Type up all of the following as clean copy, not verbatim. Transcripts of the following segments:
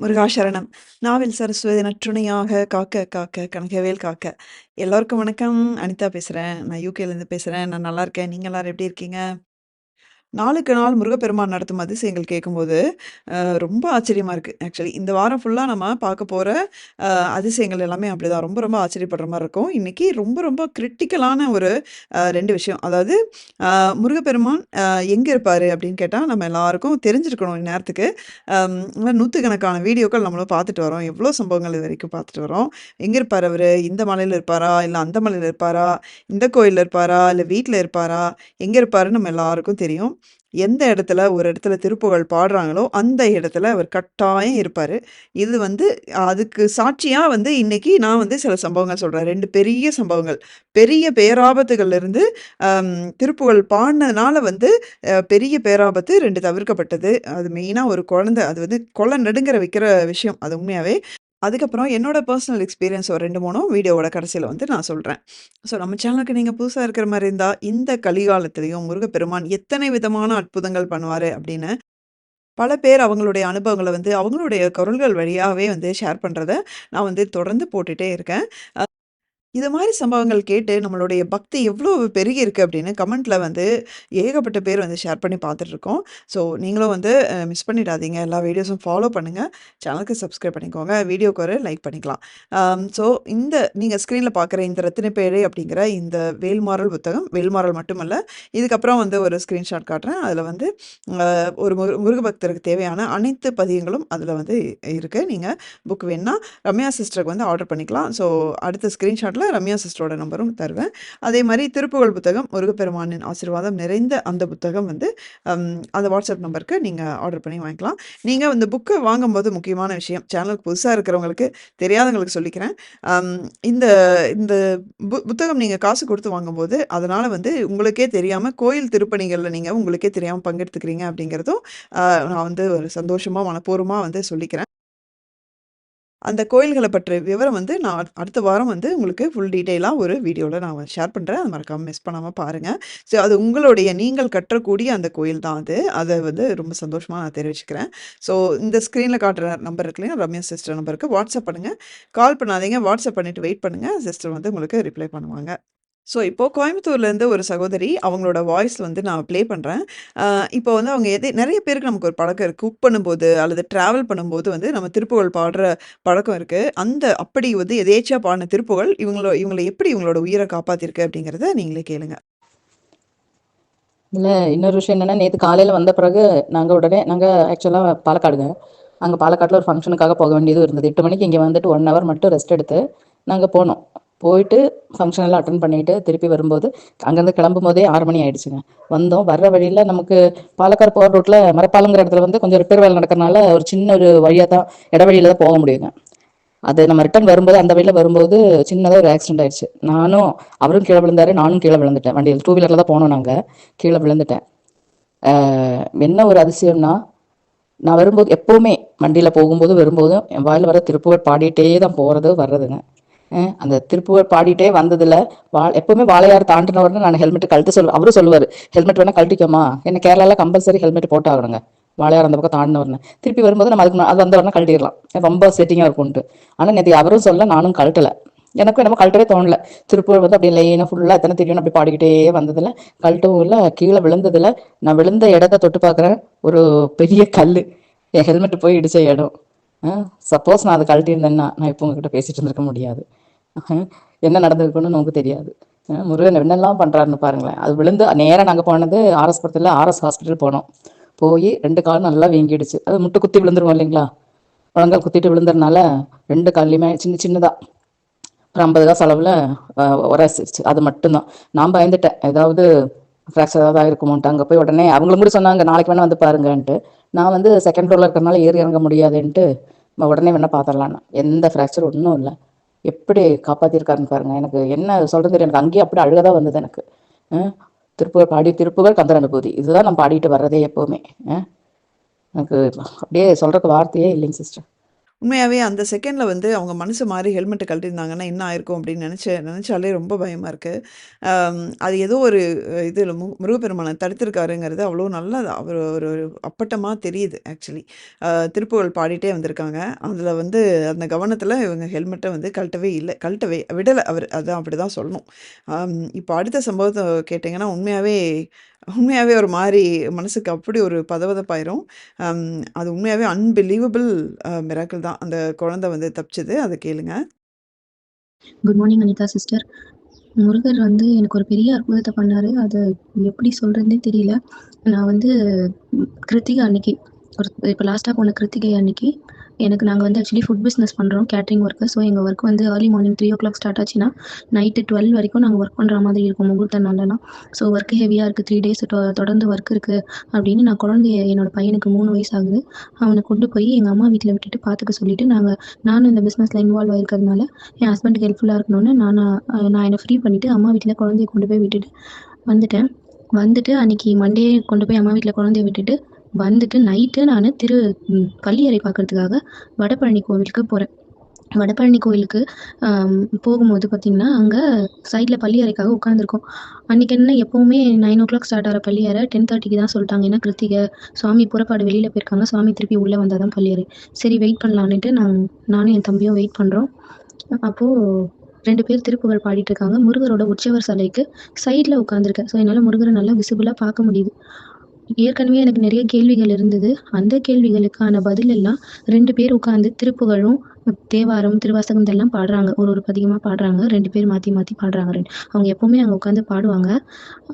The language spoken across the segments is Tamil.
முருகாசரணம். நாவில் சரஸ்வதி நற்றுணையாக காக்க காக்க கனகவேல் காக்க. எல்லோருக்கும் வணக்கம். அனிதா பேசுறேன். நான் யூகேலேருந்து பேசுறேன். நான் நல்லா இருக்கேன். நீங்க எல்லாரும் எப்படி இருக்கீங்க? நாளுக்கு நாள் முருகப்பெருமான் நடத்தும் அதிசயங்கள் கேட்கும்போது, ரொம்ப ஆச்சரியமா இருக்கு. ஆக்சுவலி இந்த வாரம் ஃபுல்லா நம்ம பார்க்க போற அ அதிசயங்கள் எல்லாமே அப்படிதான். ரொம்ப ரொம்ப ஆச்சரியப்படுற மாரி இருக்கும். இன்னைக்கு ரொம்ப ரொம்ப கிரிட்டிக்கலான ஒரு 2 விஷயம். அதாவது முருகப்பெருமான் எங்க இருப்பாரு அப்படின்னு கேட்டா, நம்ம எல்லாருக்கும் தெரிஞ்சிருக்கணும் இந்நேரத்துக்கு. நூத்துக்கணக்கான வீடியோக்கள் நம்மளும் பார்த்துட்டு வரோம். எவ்வளோ சம்பவங்கள் இதுவரைக்கும் பார்த்துட்டு வரோம். எங்க இருப்பாரு அவரு? இந்த மலையில இருப்பாரா? இல்ல அந்த மலையில இருப்பாரா? இந்த கோயில்ல இருப்பாரா? இல்ல வீட்ல இருப்பாரா? எங்க இருப்பாருன்னு நம்ம எல்லாருக்கும் தெரியும். எந்த இடத்துல ஒரு இடத்துல திருப்புகழ் பாடுறாங்களோ, அந்த இடத்துல அவர் கட்டாயம் இருப்பாரு. இது வந்து அதுக்கு சாட்சியா வந்து இன்னைக்கு நான் வந்து சில சம்பவங்கள் சொல்றேன். 2 பெரிய சம்பவங்கள். பெரிய பேராபத்துகள்ல இருந்து திருப்புகழ் பாடுனதுனால வந்து பெரிய பேராபத்து 2 தவிர்க்கப்பட்டது. அது மெயினா ஒரு குழந்தை அது வந்து கொல நடுங்கற வைக்கிற விஷயம். அது உண்மையாவே. அதுக்கப்புறம் என்னோட பெர்சனல் எக்ஸ்பீரியன்ஸ் ஒரு 2, 3 வீடியோவோட கடைசியில வந்து நான் சொல்றேன். ஸோ நம்ம சேனலுக்கு நீங்க புதுசா இருக்கிற மாரி இருந்தா, இந்த கலிகாலத்திலயும் முருகப்பெருமான் எத்தனை விதமான அற்புதங்கள் பண்ணுவாரு அப்படின்னு, பல பேர் அவங்களுடைய அனுபவங்கள வந்து அவங்களுடைய குரல்கள் வழியாவே வந்து ஷேர் பண்றத நான் வந்து தொடர்ந்து போட்டுட்டே இருக்கேன். இது மாரி சம்பவங்கள் கேட்டு நம்மளுடைய பக்தி எவ்ளோ பெருகியிருக்கு அப்படின்னு கமெண்ட்ல வந்து ஏகப்பட்ட பேர் வந்து ஷேர் பண்ணி பார்த்துட்டுருக்கோம். ஸோ நீங்களும் வந்து மிஸ் பண்ணிடாதீங்க. எல்லா வீடியோஸும் ஃபாலோ பண்ணுங்க. சேனலுக்கு சப்ஸ்கிரைப் பண்ணிக்கோங்க. வீடியோக்கு ஒரு லைக் பண்ணிக்கலாம். ஸோ இந்த நீங்க ஸ்க்ரீன்ல பார்க்குற இந்த ரத்தினப்பேழை அப்படிங்கிற இந்த வேல்மாறல் புத்தகம், வேல்மாறல் மட்டுமல்ல, இதுக்கப்புறம் வந்து ஒரு ஸ்க்ரீன்ஷாட் காட்டுறேன். அதில வந்து ஒரு முருக பக்தருக்கு தேவையான அனைத்து பதியங்களும் அதில வந்து இருக்கு. நீங்க புக் வேணுனா ரம்யா சிஸ்டருக்கு வந்து ஆர்டர் பண்ணிக்கலாம். ஸோ அடுத்த ஸ்க்ரீன்ஷாட்ல ரம்யா சிஸ்டரோட நம்பரும் தருவேன். அதே மாரி திருப்புகழ் புத்தகம், முருகப்பெருமானின் ஆசீர்வாதம் நிறைந்த அந்த புத்தகம் வந்து அந்த வாட்ஸ்அப் நம்பருக்கு நீங்க ஆர்டர் பண்ணி வாங்கிக்கலாம். நீங்க இந்த புக்க வாங்கும்போது முக்கியமான விஷயம், சேனலுக்கு புதுசா இருக்கிறவங்களுக்கு, தெரியாதவங்களுக்கு சொல்லிக்கிறேன். அம் இந்த இந்த புத்தகம் நீங்க காசு குடுத்து வாங்கும்போது, அதனால வந்து உங்களுக்கே தெரியாம கோயில் திருப்பணிகள்ல நீங்க உங்களுக்கே தெரியாம பங்கெடுத்துக்கிறீங்க அப்படிங்கிறதும், நான் வந்து ஒரு சந்தோஷமா, மனப்பூர்வமா வந்து சொல்லிக்கிறேன். அந்த கோயில்கள பற்றிய விவரம் வந்து நான் அடுத்த வாரம் வந்து உங்களுக்கு ஃபுல் டீட்டெயிலா ஒரு வீடியோல நான் ஷேர் பண்றேன். அத மறக்காம மிஸ் பண்ணாம பாருங்க. ஸோ அது உங்களுடைய நீங்கள் கற்றக்கூடிய அந்த கோயில் தான் அது. அத வந்து ரொம்ப சந்தோஷமா நான் தெரிவிச்சுக்கிறேன். ஸோ இந்த ஸ்க்ரீன்ல காட்டுற நம்பர் இருக்கு இல்லையா? ரம்யா சிஸ்டர் நம்பருக்கு வாட்ஸ்அப் பண்ணுங்க. கால் பண்ணாதீங்க. வாட்ஸ்அப் பண்ணிட்டு வெயிட் பண்ணுங்க. சிஸ்டர் வந்து உங்களுக்கு ரிப்ளை பண்ணுவாங்க. ஸோ, இப்போ கோயம்புத்தூர்லேருந்து ஒரு சகோதரி, அவங்களோட வாய்ஸ் வந்து நான் ப்ளே பண்றேன். அ இப்போ வந்து அவங்க நெறைய பேருக்கு நமக்கு ஒரு பழக்கம் இருக்கு. குக் பண்ணும்போது, அல்லது ட்ராவல் பண்ணும்போது வந்து நம்ம திருப்புகழ் பாடுற பழக்கம் இருக்கு. அப்படி வந்து எதேர்ச்சியா பாடுன திருப்புகழ், இவங்கள எப்படி இவங்களோட உயிர காப்பாத்திருக்கு அப்படிங்கிறத நீங்களே கேளுங்க. இல்ல இன்னொரு விஷயம் என்னன்னா, நேத்து காலையில வந்த பிறகு நாங்க ஆக்சுவலா பாலக்காடுங்க. அங்க பாலக்காட்ல ஒரு ஃபங்ஷனுக்காக போக வேண்டியது இருந்தது. 8 மணிக்கு இங்க வந்துட்டு 1 ஹவர் மட்டும் ரெஸ்ட் எடுத்து நாங்க போனோம். போயிட்டு ஃபங்ஷன் எல்லாம் அட்டெண்ட் பண்ணிட்டு திருப்பி வரும்போது, அங்கேருந்து கிளம்பும்போதே 6 மணி ஆயிடுச்சுங்க. வந்தோம். வர்ற வழியில நமக்கு பாலக்காடு போற ரூட்ல மரப்பாலங்கிற இடத்துல வந்து கொஞ்சம் ரிப்பேர் வேலை நடக்கறனால ஒரு சின்ன ஒரு வழியா தான் இடைவழியில தான் போக முடியுங்க. அது நம்ம ரிட்டர்ன் வரும்போது அந்த வழியில வரும்போது சின்னதாக ஒரு ஆக்சிடென்ட் ஆயிடுச்சு. அவரும் கீழே விழுந்தாரு, நானும் கீழே விழுந்துட்டேன். வண்டியில் 2 வீலர்ல தான் போனோம் நாங்க. கீழே விழுந்துட்டேன். என்ன ஒரு அதிசயம்னா, நான் வரும்போது எப்பவுமே வண்டியில போகும்போது வரும்போதும் என் வாயில வர திருப்புகழ் பாடிட்டே தான் போறது வர்றதுங்க. அந்த திருப்புகழ் பாடிட்டே வந்ததுல எப்பவுமே வாளையார் தாண்டின உடனே நான் ஹெல்மெட் கழட்ட சொல்லுவேன். அவரும் சொல்லுவாரு, ஹெல்மெட் வேணா கழட்டிக்கோமா. என்ன கேரளால கம்பல்சரி ஹெல்மெட் போட்டாகணுங்க. வாளையார் அந்த பக்கம் தாண்டின உடனே திருப்பி வரும்போது நம்ம அது வந்த உடனே கழட்டிடலாம். ரொம்ப செட்டிங்கா இருக்கும்ட்டு. ஆனா நேற்று அவரும் சொல்ல, நானும் கழட்டல. எனக்கும் என்னமோ கழட்டவே தோணல. திருப்புகழ் வந்து அப்படியே லைனா ஃபுல்லா எத்தனை தெரியும் அப்படி பாடிக்கிட்டே வந்ததுல கழட்டவும் இல்லை. கீழே விழுந்ததுல நான் விழுந்த இடத்த தொட்டு பார்க்குறேன், ஒரு பெரிய கல்லு என் ஹெல்மெட் போய் இடிச்ச இடம். சப்போஸ் நான் அதை கழட்டியிருந்தேன்னா நான் இப்போ உங்ககிட்ட பேசிட்டு இருந்திருக்க முடியாது. என்ன நடந்திருக்குன்னு நமக்கு தெரியாது. முருகன் என்னெல்லாம் பண்றாருன்னு பாருங்களேன். அது விழுந்து நேரம் நாங்கள் போனது ஆர்எஸ் படத்தில் ஆர்எஸ் ஹாஸ்பிட்டல் போனோம். போய் 2 காலும் நல்லா வீங்கிடுச்சு. அது முட்டை குத்தி விழுந்துருவோம் இல்லைங்களா, முழங்கால் குத்திட்டு விழுந்ததுனால 2 கால்லையுமே சின்ன சின்னதா ஒரு 50 காசு அளவில் உரைச்சிருச்சு. அது மட்டும்தான். நான் பயந்துட்டேன், ஏதாவது ஃப்ராக்சர் ஏதாவது ஆயிருக்குமோன்ட்டு. அங்கே போய் உடனே அவங்களும் கூட சொன்னாங்க, நாளைக்கு வேணா வந்து பாருங்கன்ட்டு. நான் வந்து செகண்ட் ஃப்ளோரில் இருக்கிறனால ஏறி இறங்க முடியாதுன்ட்டு உடனே வேணா பார்த்துடலான்னு. எந்த ஃப்ராக்சர் ஒன்றும் இல்லை. எப்படி காப்பாற்றிருக்காருன்னு பாருங்க. எனக்கு என்ன சொல்றது தெரியும். எனக்கு அங்கேயே அப்படி அழுகதான் வந்தது எனக்கு. திருப்புகழ் பாடி திருப்புகழ் கந்தர் அனுபூதி இதுதான் நான் பாடிட்டு வர்றதே எப்போவுமே. எனக்கு அப்படியே சொல்றதுக்கு வார்த்தையே இல்லைங்க சிஸ்டர். உண்மையாவே அந்த செகண்ட்ல வந்து அவங்க மனசு மாறி ஹெல்மெட்ட கழட்டியிருந்தாங்கன்னா, என்ன ஆயிருக்கும் அப்படின்னு நெனச்சாலே ரொம்ப பயமா இருக்கு. அது ஏதோ ஒரு இதுல முருகப்பெருமான தடுத்திருக்காருங்கிறது அவ்வளோ நல்லா ஒரு ஒரு ஒரு அப்பட்டமா தெரியுது ஆக்சுவலி. திருப்புகழ் பாடிட்டே வந்திருக்காங்க. அதுல வந்து அந்த கவனத்துல இவங்க ஹெல்மெட்ட வந்து கழட்டவே இல்ல. கழட்டவே விடல அவரு. அதான் அப்படிதான் சொல்லணும். இப்போ அடுத்த சம்பவத்த கேட்டீங்கன்னா, உண்மையாவே உண்மையாவே ஒரு மாரி மனசுக்கு அப்படி ஒரு பதபதப்பாயிரும். அம் அது உண்மையாவே அன்பிலீவபிள் மிராக்கிள் தான். அந்த குழந்தை வந்து தப்பிச்சது. அத கேளுங்க. Good morning Anitha sister. Murugar வந்து எனக்கு ஒரு பெரிய அற்புதத்த பண்ணாரு. அத எப்படி சொல்றதுன்னே தெரியல. நான் வந்து கிருத்திகை அன்னைக்கு இப்போ லாஸ்ட்டா போன கிருத்திகை அன்னைக்கு நாங்க வந்து ஆக்சுவலி ஃபுட் பிஸ்னஸ் பண்றோம். Catering work. ஸோ எங்க ஒர்க் வந்து ஏர்லி மார்னிங் 3:00 ஸ்டார்ட் ஆச்சுன்னா, நைட்டு 12 வரைக்கும் நாங்க ஒர்க் பண்ற மாதிரி இருக்கும் முகூர்த்த நாள்லலாம். ஸோ ஒர்க் ஹெவியா இருக்கு. 3 டேஸ் தொடர்ந்து ஒர்க் இருக்கு அப்படின்னு நான் என்னோட பையனுக்கு 3 வயசு ஆகுது. அவன கொண்டு போய் எங்க அம்மா வீட்ல விட்டுட்டு பாத்துக்க சொல்லிட்டு நானும் இந்த பிஸ்னஸ்ல இன்வால்வ் ஆயிருக்கிறதுனால, என் ஹஸ்பண்டுக்கு ஹெல்ப்ஃபுல்லா இருக்கணும்னு நான் என்ன ஃப்ரீ பண்ணிட்டு அம்மா வீட்ல குழந்தைய கொண்டு போய் விட்டுட்டு வந்துட்டேன். வந்துட்டு அன்னைக்கு மண்டே கொண்டு போய் அம்மா வீட்ல குழந்தைய விட்டுட்டு வந்துட்டு நைட்டு நானு பள்ளியறை பார்க்கறதுக்காக வடபழனி கோவிலுக்கு போறேன். வடபழனி கோயிலுக்கு போகும்போது பார்த்தீங்கன்னா, அங்க சைட்ல பள்ளியறைக்காக உட்காந்துருக்கோம். அன்னைக்கு என்ன எப்பவுமே 9:00 ஸ்டார்ட் ஆகுற பள்ளியறை 10:30க்கு தான் சொல்லிட்டாங்க. ஏன்னா கிருத்திகை, சுவாமி புறப்பாடு வெளியில போயிருக்காங்க. சுவாமி திருப்பி உள்ள வந்தா தான் பள்ளியறை. சரி வெயிட் பண்ணலான்னுட்டு நானும் என் தம்பியும் வெயிட் பண்றோம். அப்போ 2 பேர் திருப்புகழ் பாடிட்டு இருக்காங்க. முருகரோட உற்சவர் சிலைக்கு சைட்ல உட்காந்துருக்கேன். ஸோ என்னால முருகரை நல்லா விசிபிளா பார்க்க முடியுது. ஏற்கனவே எனக்கு நிறைய கேள்விகள் இருந்தது. அந்த கேள்விகளுக்கான பதில் எல்லாம் 2 பேர் உட்கார்ந்து திருப்புகழும், தேவாரம், திருவாசகம் இதெல்லாம் பாடுறாங்க. ஒரு பதிகமா பாடுறாங்க. 2 பேர் மாத்தி மாத்தி பாடுறாங்க. அவங்க எப்பவுமே அங்க உட்காந்து பாடுவாங்க.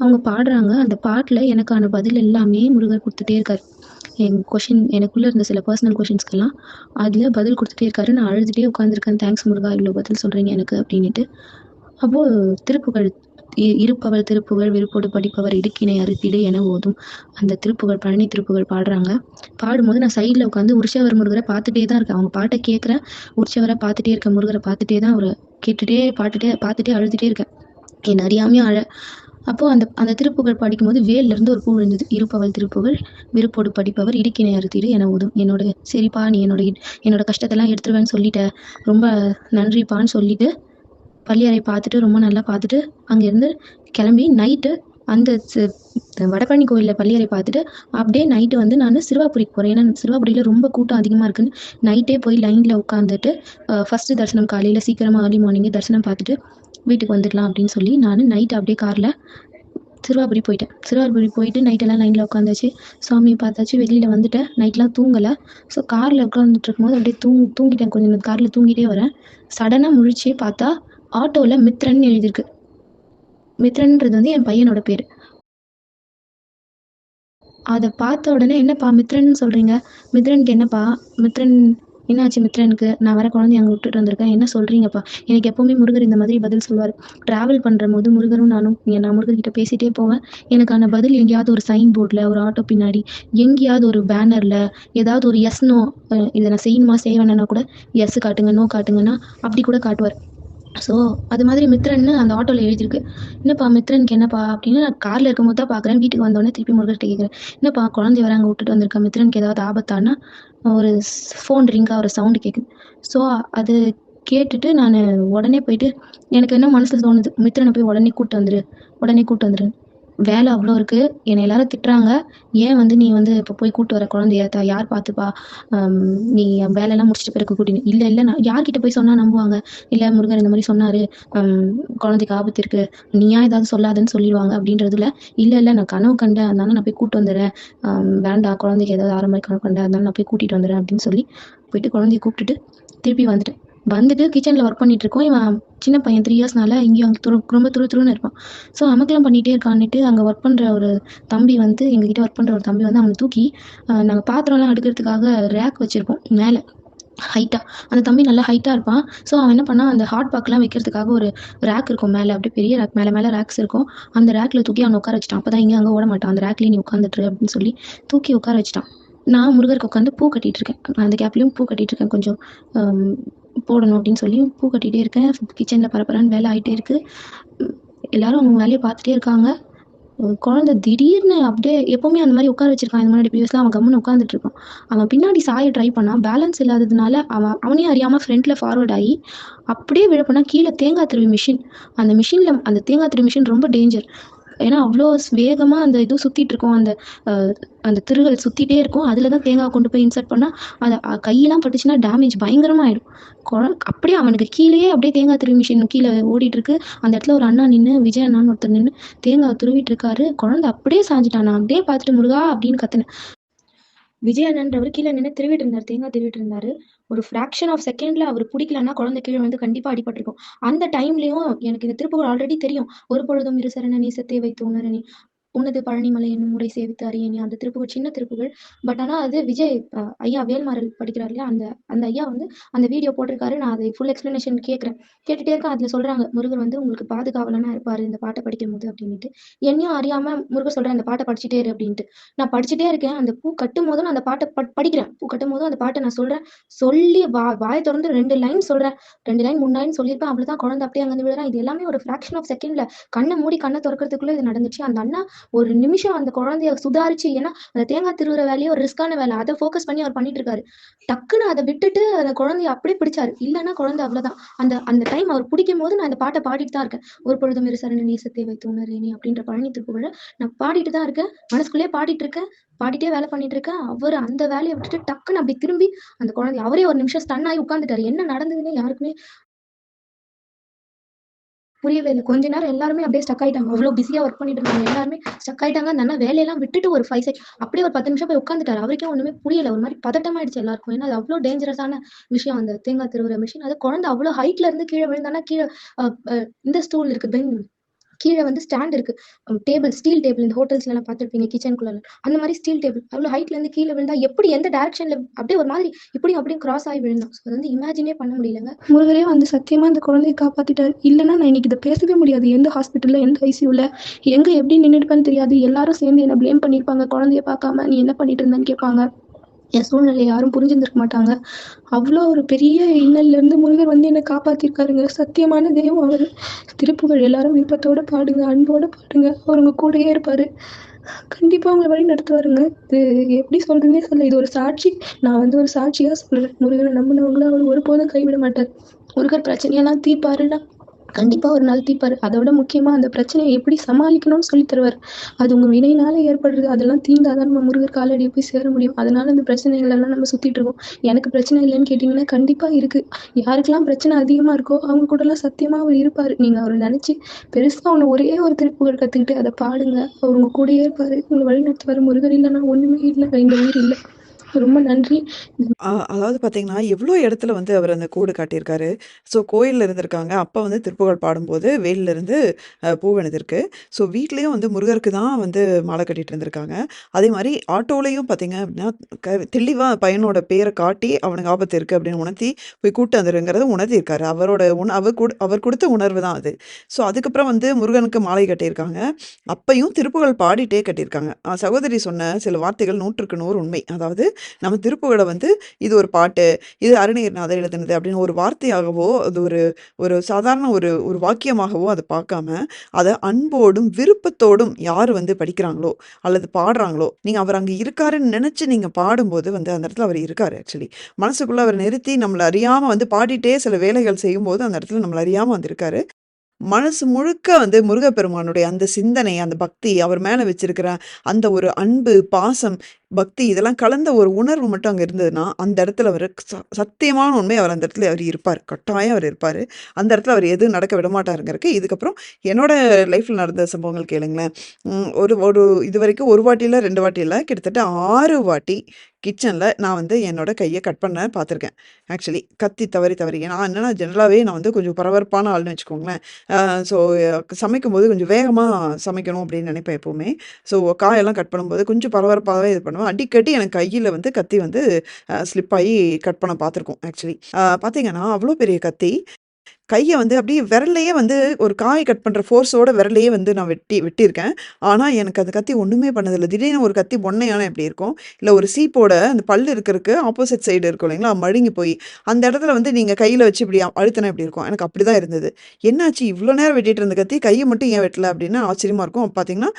அவங்க பாடுறாங்க. அந்த பாட்டுல எனக்கான பதில் எல்லாமே முருகர் குடுத்துட்டே இருக்காரு. எனக்குள்ள இருந்த சில பர்சனல் கொஸ்டின்ஸ்க்கெல்லாம் அதுல பதில் குடுத்துட்டே இருக்காரு. நான் அழுதுட்டே உட்காந்துருக்கேன். தேங்க்ஸ் முருகா இவ்ளோ பதில் சொல்றீங்க எனக்கு அப்படின்னுட்டு. அப்போ திருப்புகழ் இருப்பவள் திருப்புகழ் விருப்போடு படிப்பவர் இடுக்கினை அறுத்திடு என ஓதும் அந்த திருப்புகழ் பழனி திருப்புகழ் பாடுறாங்க. பாடும்போது நான் சைட்ல உட்காந்து உற்சவர் முருகரை பார்த்துட்டே தான் இருக்கேன். அவங்க பாட்டை கேட்குறேன். உற்சவரை பார்த்துட்டே இருக்கேன். முருகரை பார்த்துட்டே தான் அவரை கேட்டுட்டே பார்த்துட்டே அழுதுட்டே இருக்கேன். என்ன அறியாமையும் அப்போ அந்த அந்த திருப்புகழ் படிக்கும்போது வேல்ல இருந்து ஒரு பூ விழுந்தது. இருப்பவள் திருப்புகழ் விருப்போடு படிப்பவர் இடுக்கினை அறுத்திடு என ஓதும். சரிப்பா நீ என்னோட கஷ்டத்தெல்லாம் எடுத்துருவேன்னு சொல்லிட்ட, ரொம்ப நன்றிப்பான்னு சொல்லிட்டு பள்ளியறை பார்த்துட்டு ரொம்ப நல்லா பார்த்துட்டு அங்கேருந்து கிளம்பி நைட்டு அந்த வடபழனி கோயிலில் பள்ளியறை பார்த்துட்டு அப்படியே நைட்டு வந்து நான் சிறுவாபுரிக்கு போகிறேன். ஏன்னா சிறுவாபுரியில் ரொம்ப கூட்டம் அதிகமாக இருக்குன்னு நைட்டே போய் லைனில் உட்காந்துட்டு ஃபஸ்ட்டு தரிசனம் காலையில் சீக்கிரமாக ஏர்லி மார்னிங்கே தரிசனம் பார்த்துட்டு வீட்டுக்கு வந்துடலாம் அப்படின்னு சொல்லி நான் நைட்டு அப்படியே காரில் சிறுவாபுரி போயிட்டேன். சிறுவாபுரி போயிட்டு நைட்டெல்லாம் லைனில் உட்காந்தாச்சு. சாமியை பார்த்தாச்சு. வெளியில் வந்துட்டேன். நைட்லாம் தூங்கலை. ஸோ காரில் உட்காந்துட்டு இருக்கும்போது அப்படியே தூங்கிட்டேன். கொஞ்சம் நேரம் காரில் தூங்கிட்டே வரேன். சடனாக முழிச்சே பார்த்தா ஆட்டோவில் மித்ரன் எழுதியிருக்கு. மித்ரன்றது வந்து என் பையனோட பேர். அதை பார்த்த உடனே என்னப்பா மித்ரன் சொல்கிறீங்க? மித்ரனுக்கு என்னப்பா? மித்ரன் என்னாச்சு மித்ரனுக்கு? நான் வேற குழந்தைய அங்கே விட்டுட்டு வந்திருக்கேன். என்ன சொல்கிறீங்கப்பா? எனக்கு எப்போவுமே முருகர் இந்த மாதிரி பதில் சொல்லுவார். ட்ராவல் பண்ணுற போது முருகரும் நான் முருகர்கிட்ட பேசிகிட்டே போவேன். எனக்கான பதில் எங்கேயாவது ஒரு சைன் போர்டில், ஒரு ஆட்டோ பின்னாடி, எங்கேயாவது ஒரு பேனரில், ஏதாவது ஒரு எஸ் நோ இதை நான் செய்யணுமா செய்ய வேணான்னா கூட எஸ் காட்டுங்க, நோ காட்டுங்கன்னா அப்படி கூட காட்டுவார். ஸோ அது மாதிரி மித்ரன்னு அந்த ஆட்டோவில் எழுதியிருக்கு. என்னப்பா மித்ரனுக்கு என்னப்பா அப்படின்னு நான் காரில் இருக்கும்போது தான் பார்க்குறேன். வீட்டுக்கு வந்தோடனே திருப்பி முருகர்கிட்ட கேட்குறேன். என்னப்பா குழந்தைய வேற அங்கே விட்டுட்டு வந்திருக்கேன். மித்ரனுக்கு ஏதாவது ஆபத்தானா ஒரு ஃபோன் ரிங்காக ஒரு சவுண்டு கேட்குது. ஸோ அது கேட்டுட்டு நான் உடனே போயிட்டு எனக்கு என்ன மனசில் தோணுது, மித்ரனை போய் உடனே கூப்பிட்டு வந்துரு. வேலை அவ்வளோ இருக்குது. என்னை எல்லாரும் திட்டுறாங்க. ஏன் வந்து நீ வந்து இப்போ போய் கூப்பிட்டு வர குழந்தைய யார் பார்த்துப்பா? நீ வேலையெல்லாம் முடிச்சுட்டு பிறகு கூட்டின்னு இல்லை நான் யார்கிட்ட போய் சொன்னால் நம்புவாங்க? இல்லை முருகர் இந்த மாதிரி சொன்னார், குழந்தைக்கு ஆபத்து இருக்குது, நீயா ஏதாவது சொல்லாதுன்னு சொல்லிடுவாங்க அப்படின்றதுல இல்லை நான் கனவு கண்டேன், அதனால நான் போய் கூப்பிட்டு வந்துடுறேன். வேண்டாம் குழந்தைக்கு ஏதாவது ஆரம்ப கனவு கண்டேன், அதனால நான் போய் கூட்டிகிட்டு வந்துடுறேன் அப்படின்னு சொல்லி போயிட்டு குழந்தைய கூப்பிட்டுட்டு திருப்பி வந்துட்டு கிச்சனில் ஒர்க் பண்ணிட்டு இருக்கோம். இவன் சின்ன பையன் 3 இயர்ஸ்னால இங்கேயும் அங்கே ரொம்ப துருன்னு இருப்பான். ஸோ அமக்கெல்லாம் பண்ணிகிட்டே இருக்கான்னுட்டு அங்கே ஒர்க் பண்ணுற ஒரு தம்பி வந்து எங்ககிட்ட ஒர்க் பண்ணுற ஒரு தம்பி வந்து அவனை தூக்கி நாங்கள் பாத்திரம்லாம் அடுக்கிறதுக்காக ரேக் வச்சுருப்போம் மேலே ஹைட்டாக. அந்த தம்பி நல்லா ஹைட்டாக இருப்பான். ஸோ அவன் என்ன பண்ணால் அந்த ஹாட் பாக்லாம் வைக்கிறதுக்காக ஒரு ரேக் இருக்கும் மேலே, அப்படியே பெரிய ரேக் மேலே ரேக்ஸ் இருக்கும். அந்த ரேக்கில் தூக்கி அவனை உட்கார வச்சுட்டான். அப்போ தான் இங்கே அங்கே ஓட மாட்டான், அந்த ரேக்லேயே நீ உட்காந்துட்டு அப்படின்னு சொல்லி தூக்கி உட்கார வச்சுட்டான். நான் முருகருக்கு உட்காந்து பூ கட்டிகிட்டு இருக்கேன். அந்த கேப்லேயும் பூ கட்டிகிட்டு இருக்கேன். கொஞ்சம் போடணும் அப்படின்னு சொல்லி பூ கட்டிகிட்டே இருக்கேன். கிச்சனில் பரபரன்னு வேலை ஆகிட்டே இருக்குது. எல்லாரும் அவங்க வேலையை பார்த்துட்டே இருக்காங்க. குழந்தை திடீர்னு அப்படியே எப்பவுமே அந்த மாதிரி உட்கார வச்சிருக்கான். இந்த முன்னாடி ப்ரீவியஸ்லாம் அவன் கம்முன்னு உட்காந்துட்டு இருப்பான். அவன் பின்னாடி சாய ட்ரை பண்ணான். பேலன்ஸ் இல்லாததுனால அவனே அறியாம ஃப்ரண்ட்ல ஃபார்வர்ட் ஆகி அப்படியே விழ போனா கீழே தேங்காய் திருவி மிஷின். அந்த மிஷின்ல அந்த தேங்காய் திருவி மிஷின் ரொம்ப டேஞ்சர். ஏன்னா அவ்வளோ வேகமா அந்த இது சுத்திட்டு இருக்கும். அந்த திருகல் சுத்திட்டே இருக்கும். அதுல தான் தேங்காய் கொண்டு போய் இன்சர்ட் பண்ணா அது கையெல்லாம் பட்டுச்சுன்னா டேமேஜ் பயங்கரமா ஆயிடும். அப்படியே அவனுக்கு கீழேயே அப்படியே தேங்காய் திருவி மிஷின் கீழே ஓடிட்டு இருக்கு. அந்த இடத்துல ஒரு அண்ணா நின்று, விஜய் அண்ணான்னு ஒருத்தர் நின்று தேங்காய் துருவிட்டு இருக்காரு. குழந்தை அப்படியே சாஞ்சிட்டான். நான் அப்படியே பார்த்துட்டு முருகா அப்படின்னு கத்துனேன். விஜய் அண்ணன்றவர் கீழே நின்று திருவிட்டு இருந்தார், தேங்காய் திருவிட்டு இருந்தாரு. ஒரு ஃப்ராக்ஷன் ஆஃப் செகண்ட்ல அவர் பிடிக்கலன்னா குழந்தை கீழே வந்து கண்டிப்பா அடிபட்டிருக்கும். அந்த டைம்லயும் எனக்கு இந்த திருப்புகழ் ஆல்ரெடி தெரியும். ஒரு பொழுதும் இரு சரண நேசத்தை வைத்து உணரணி உனது பழனிமலை என்னும் முறை சேவித்து அறியேனே, அந்த திருப்புகழ் சின்ன திருப்புகழ். பட் ஆனா அது விஜய் ஐயா வேல்மாறல் படிக்கிறார் இல்லையா, அந்த அந்த ஐயா வந்து அந்த வீடியோ போட்டிருக்காரு. நான் அதை ஃபுல் எக்ஸ்பிளனேஷன் கேட்டுட்டே இருக்கேன். அதுல சொல்றாங்க முருகர் வந்து உங்களுக்கு பாதுகாவலனா இருப்பாரு இந்த பாட்டை படிக்கும் போது அப்படின்ட்டு. என்னையும் அறியாம முருகர் சொல்றேன் இந்த பாட்டை படிச்சுட்டே இரு அப்படின்ட்டு. நான் படிச்சுட்டே இருக்கேன். அந்த பூ கட்டும் போதும் நான் அந்த பாட்டை படிக்கிறேன். பூ கட்டும் போதும் அந்த பாட்டை நான் சொல்றேன். சொல்லி வாயை திறந்து 2 லைன் சொல்றேன். 2 லைன் 3 லைன் சொல்லியிருப்பேன். அவ்வளவுதான் குழந்தை அப்படியே அங்கே விழுறான். இது எல்லாமே ஒரு ஃபிராக்ஷன் ஆஃப் செகண்ட்ல கண்ணை மூடி கண்ணை திறக்கிறதுக்குள்ள இது நடந்துச்சு. அந்த அண்ணா ஒரு நிமிஷம் அந்த குழந்தைய சுதாரிச்சு, ஏன்னா அந்த தேங்காய் திருவுற வேலையே ஒரு ரிஸ்கான வேலை, அதை ஃபோக்கஸ் பண்ணி அவர் பண்ணிட்டு இருக்காரு. டக்குன்னு அதை விட்டுட்டு அந்த குழந்தைய அப்படியே பிடிச்சாரு. இல்லைன்னா குழந்தை அவ்வளவுதான். அந்த அந்த டைம் அவர் பிடிக்கும் போது நான் இந்த பாட்டை பாடிட்டு தான் இருக்கேன். ஒரு பொழுதும் இரு சரண நேசத்தை வைத்து உணரேனே அப்படின்ற பழனி திருப்புகழ நான் பாடிட்டு தான் இருக்கேன். மனசுக்குள்ளேயே பாடிட்டு இருக்கேன். பாடிட்டே வேலை பண்ணிட்டு இருக்கேன். அவர் அந்த வேலையை விட்டுட்டு டக்குன்னு அப்படி திரும்பி அந்த குழந்தை அவரே ஒரு நிமிஷம் ஸ்டன் ஆகி உட்காந்துட்டாரு. என்ன நடந்ததுன்னு யாருக்குமே புரியவே இல்லை. கொஞ்ச நேரம் எல்லாருமே அப்படியே ஸ்டக் ஆயிட்டாங்க. அவ்வளோ பிஸியா ஒர்க் பண்ணிட்டு இருந்தாங்க. எல்லாருமே ஸ்டக் ஆயிட்டாங்க. அந்த அண்ணா வேலையெல்லாம் விட்டுட்டு ஒரு 5 செகண்ட் அப்படியே ஒரு 10 நிமிஷம் போய் உட்காந்துட்டாரு. அவருக்கே ஒண்ணுமே புரியல. ஒரு மாதிரி பதட்டமாயிடுச்சு எல்லாருக்கும். ஏன்னா அது அவ்வளோ டேஞ்சரஸான விஷயம் அந்த தேங்காய் திருவுற மிஷின். அது குழந்தை அவ்வளோ ஹைட்ல இருந்து கீழே விழுந்தானா கீழே இந்த ஸ்டூல் இருக்கு, கீழே வந்து ஸ்டாண்ட் இருக்கு, டேபிள், ஸ்டீல் டேபிள். இந்த ஹோட்டல்ஸ்ல எல்லாம் பார்த்துருப்பீங்க கிச்சனுக்குள்ள. அந்த மாதிரி ஸ்டீல் டேபிள் அவ்வளோ ஹைட்ல இருந்து கீழே விழுந்தா எப்படி எந்த டைரக்ஷன்ல அப்படியே ஒரு மாதிரி இப்படியும் அப்படியும் கிராஸ் ஆகி விழுந்தோம். அது வந்து இமேஜினே பண்ண முடியலங்க. முருகரே வந்து சத்தியமா அந்த குழந்தையை காப்பாத்திட்டாரு. இல்லைன்னா நான் இன்னைக்கு இதை பேசவே முடியாது. எந்த ஹாஸ்பிட்டல்ல எந்த ஐசியூல எங்க எப்படி நின்றுடுப்பேன்னு தெரியாது. எல்லாரும் சேர்ந்து என்ன பிளேம் பண்ணிருப்பாங்க. குழந்தைய பார்க்காம நீ என்ன பண்ணிட்டு இருந்தேன்னு கேட்பாங்க. என் சூழ்நிலையை யாரும் புரிஞ்சிருந்திருக்க மாட்டாங்க. அவ்வளோ ஒரு பெரிய இன்னல்ல இருந்து முருகர் வந்து என்னை காப்பாத்திருக்காருங்க. சத்தியமான தெய்வம் அவர். திருப்புகழ் எல்லாரும் விருப்பத்தோட பாடுங்க, அன்போட பாடுங்க. அவர் உங்க கூடயே இருப்பாரு. கண்டிப்பா உங்களை வழி நடத்துவாருங்க. இது எப்படி சொல்றதுன்னே சொல்ல. இது ஒரு சாட்சி. நான் வந்து ஒரு சாட்சியா சொல்றேன். முருகரை நம்பினவங்கள அவர் ஒருபோதும் கைவிட மாட்டார். முருகர் பிரச்சனையெல்லாம் தீர்ப்பாருன்னா கண்டிப்பா ஒரு நாள் தீர்ப்பாரு. அதை விட முக்கியமா அந்த பிரச்சனையை எப்படி சமாளிக்கணும்னு சொல்லி தருவார். அது உங்க வினையினால ஏற்படுறது. அதெல்லாம் தீர்ந்தாதான் நம்ம முருகர் காலடியை போய் சேர முடியும். அதனால அந்த பிரச்சனைகள் எல்லாம் நம்ம சுத்திட்டு இருக்கோம். எனக்கு பிரச்சனை இல்லைன்னு கேட்டீங்கன்னா கண்டிப்பா இருக்கு. யாருக்கெல்லாம் பிரச்சனை அதிகமா இருக்கோ அவங்க கூட எல்லாம் சத்தியமா அவர் இருப்பாரு. நீங்க அவரை நினைச்சு பெருசா ஒண்ணு ஒரே ஒரு திருப்புகழ் கத்துக்கிட்டு அதை பாடுங்க. அவர் உங்க கூடயே இருப்பாரு. உங்களை வழி நடத்துவாரு. முருகர் இல்லைன்னா ஒண்ணுமே இல்லைங்க. இந்த உயிர் இல்லை. ரொம்ப நன்றி. அதாவது பார்த்தீங்கன்னா, எவ்வளோ இடத்துல வந்து அவர் அந்த கோடு காட்டியிருக்காரு. ஸோ கோயில்ல இருந்திருக்காங்க. அப்ப வந்து திருப்புகழ் பாடும்போது வேல்லேருந்து பூ விழுந்திருக்கு. ஸோ வீட்லயும் வந்து முருகருக்கு தான் வந்து மாலை கட்டிட்டு இருந்திருக்காங்க. அதே மாரி ஆட்டோலயும் பார்த்தீங்க அப்படின்னா, தெளிவா பையனோட பேர காட்டி அவனுக்கு ஆபத்து இருக்கு அப்படின்னு உணர்த்தி போய் கூட்டு வந்துருங்கிறத உணர்த்தியிருக்காரு. அவரோட அவர் குடுத்த உணர்வு தான் அது. ஸோ அதுக்கப்புறம் வந்து முருகனுக்கு மாலை கட்டியிருக்காங்க. அப்பயும் திருப்புகழ் பாடிட்டே கட்டியிருக்காங்க. சகோதரி சொன்ன சில வார்த்தைகள் 100க்கு 100 உண்மை. அதாவது நம்ம திருப்புகழ வந்து இது ஒரு பாட்டு, இது அருணகிரிநாதர் எழுதினது அப்படின்னு ஒரு வார்த்தையாகவோ, அது ஒரு ஒரு சாதாரண ஒரு ஒரு வாக்கியமாகவோ அத பார்க்காம, அத அன்போடும், விருப்பத்தோடும் யார் வந்து படிக்கிறாங்களோ, அல்லது பாடுறாங்களோ, நீங்க அவர் அங்க இருக்காருன்னு நெனச்சு நீங்க பாடும்போது வந்து அந்த இடத்துல அவர் இருக்காரு ஆக்சுவலி. மனசுக்குள்ள அவர் நிறுத்தி நம்மள அறியாம வந்து பாடிட்டே சில வேலைகள் செய்யும்போது, அந்த இடத்துல நம்மள அறியாம வந்து இருக்காரு. மனசு முழுக்க வந்து முருகப்பெருமானுடைய அந்த சிந்தனை, அந்த பக்தி, அவர் மேல வச்சிருக்கிற அந்த ஒரு அன்பு, பாசம், பக்தி இதெல்லாம் கலந்த ஒரு உணர்வு மட்டும் அங்க இருந்ததுன்னா, அந்த இடத்துல அவரு சத்தியமான உண்மை அவர் அந்த இடத்துல அவர் இருப்பாரு. கட்டாயம் அவர் இருப்பாரு. அந்த இடத்துல அவர் எதுவும் நடக்க விடமாட்டாருங்கிறதுக்கு இதுக்கப்புறம் என்னோட லைஃப்ல நடந்த சம்பவங்கள் கேளுங்களேன். ஒரு ஒரு இதுவரைக்கும் 1 வாட்டி இல்ல, 2 வாட்டி இல்ல. கிட்டத்தட்ட 6 வாட்டி கிச்சன்ல நான் வந்து என்னோட கைய கட் பண்ண பார்த்துருக்கேன். ஆக்சுவலி கத்தி தவறி தவறி. நான் என்னன்னா ஜெனரலாவே நான் வந்து கொஞ்சம் பரபரப்பான ஆள்னு வச்சுக்கோங்களேன். ஸோ சமைக்கும்போது கொஞ்சம் வேகமா சமைக்கணும் அப்படின்னு நினைப்பேன் எப்பவுமே. ஸோ காயெல்லாம் கட் பண்ணும்போது கொஞ்சம் பரபரப்பாவே இது பண்ணுவேன். அடிக்கடி எனக்கு கையில வந்து கத்தி வந்து ஸ்லிப் ஆயி கட் பண்ண பார்த்துருக்கோம் ஆக்சுவலி. பார்த்தீங்கன்னா, அவ்வளோ பெரிய கத்தி. கைய வந்து அப்படியே விரல்லயே வந்து ஒரு காய் கட் பண்ற ஃபோர்ஸோட விரல்லயே வந்து நான் வெட்டியிருக்கேன். ஆனா, எனக்கு அந்த கத்தி ஒண்ணுமே பண்ணதில்ல. திடீர்னு ஒரு கத்தி பொன்னையானா எப்படி இருக்கும்? இல்ல ஒரு சீப்போட அந்த பல்லு இருக்கறக்கு ஆப்போசிட் சைடு இருக்கும் இல்லைங்களா? மழுங்கி போய், அந்த இடத்துல வந்து நீங்க கையில வச்சு இப்படி அழுத்துனா எப்படி இருக்கும்? எனக்கு அப்படிதான் இருந்தது. என்னாச்சு இவ்ளோ நேரம் வெட்டிட்டு இருந்த கத்தி, கைய மட்டும் ஏன் வெட்டல? அப்படின்னு ஆச்சரியமா இருக்கும். அப்ப பார்த்தீங்கன்னா,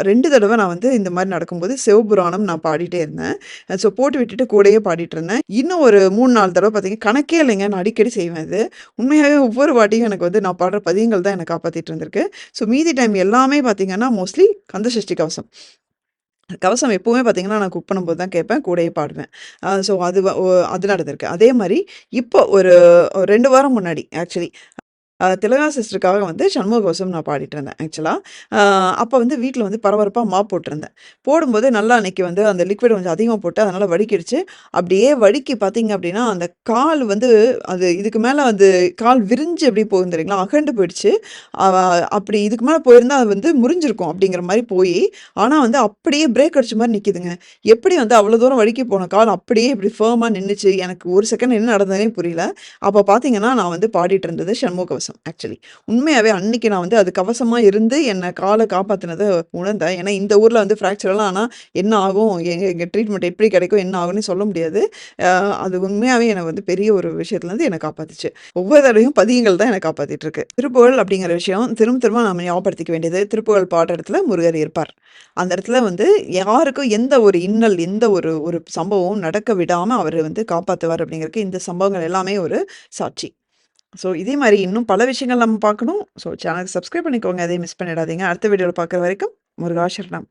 2 தடவ நான் வந்து இந்த மாரி நடக்கும்போது சிவபுராணம் நான் பாடிட்டே இருந்தேன். ஸோ போட்டு விட்டுட்டு கூடயே பாடிட்டு இருந்தேன். இன்னும் ஒரு 3, 4 தடவ பார்த்தீங்கன்னா, கணக்கே இல்லைங்க. நான் அடிக்கடி செய்வேன் இது. உண்மையாவே ஒவ்வொரு வாட்டியும் எனக்கு வந்து நான் பாடுற பதியங்கள் தான் என்ன காப்பாத்திட்டு இருந்திருக்கு. ஸோ மீதி டைம் எல்லாமே பார்த்தீங்கன்னா, மோஸ்ட்லி கந்தசஷ்டி கவசம். கவசம் எப்பவுமே பார்த்தீங்கன்னா, நான் குக் பண்ணும்போது தான் கேட்பேன். கூடயே பாடுவேன். ஸோ அது அது நடந்திருக்கு. அதே மாரி இப்போ ஒரு 2 வாரம் முன்னாடி ஆக்சுவலி திலகா சிஸ்டருக்காக வந்து சண்முக கவசம் நான் பாடிட்டு இருந்தேன் ஆக்சுவலா. அ அப்ப வந்து வீட்ல வந்து பரபரப்பா மாப் போட்டிருந்தேன். போடும்போது நல்லா அன்னைக்கு வந்து அந்த லிக்விட் கொஞ்சம் அதிகமா போட்டு அதனால வடிக்கிடுச்சு. அப்படியே வழுக்கி பார்த்தீங்க அப்படின்னா, அந்த கால் வந்து அது இதுக்கு மேல வந்து கால் விரிஞ்சு அப்படியே போகும் தெரியுங்களா? அகண்டு போயிடுச்சு. அ அப்படி இதுக்கு மேல போயிருந்தா அது வந்து முறிஞ்சிருக்கும் அப்படிங்கிற மாரி போயி, ஆனா வந்து அப்படியே பிரேக் அடிச்ச மாரி நிக்குதுங்க. எப்படி வந்து அவ்வளோ தூரம் வழுக்கி போன கால் அப்படியே இப்படி ஃபர்மா நின்னுச்சு. எனக்கு ஒரு செகண்ட் என்ன நடந்ததுன்னே புரியல. அப்ப பார்த்தீங்கன்னா, நான் வந்து பாடிட்டு இருந்தது சண்முக கவசம் ஆக்சுவலி. உண்மையாவே அன்னைக்கு நான் வந்து அது கவசமா இருந்து என்ன கால காப்பாத்துனத உணர்ந்தேன். ஏன்னா இந்த ஊர்ல வந்து ஃப்ராக்சர்லாம் ஆனா என்ன ஆகும்? எங்க எங்க ட்ரீட்மெண்ட் எப்படி கிடைக்கும்? என்ன ஆகும்னு சொல்ல முடியாது. அ அது உண்மையாவே என்ன வந்து பெரிய ஒரு விஷயத்துலருந்து என்ன காப்பாத்துச்சு. ஒவ்வொரு தடவையும் பதியங்கள் தான் என்ன காப்பாத்திட்டு இருக்கு. திருப்புகழ் அப்படிங்கிற விஷயம் திரும்ப திரும்ப நாம ஞாபகப்படுத்திக்க வேண்டியது. திருப்புகழ் பாடுற இடத்துல முருகர் இருப்பார். அந்த இடத்துல வந்து யாருக்கும் எந்த ஒரு இன்னல், எந்த ஒரு ஒரு சம்பவமும் நடக்க விடாம அவரு வந்து காப்பாத்துவார் அப்படிங்கிறதுக்கு இந்த சம்பவங்கள் எல்லாமே ஒரு சாட்சி. ஸோ இதே மாரி இன்னும் பல விஷயங்கள் நம்ம பார்க்கணும். ஸோ சேனலுக்கு சப்ஸ்கிரைப் பண்ணிக்கோங்க. எதையும் மிஸ் பண்ணிடாதீங்க. அடுத்த வீடியோல பார்க்குற வரைக்கும் முருகா சரணம்.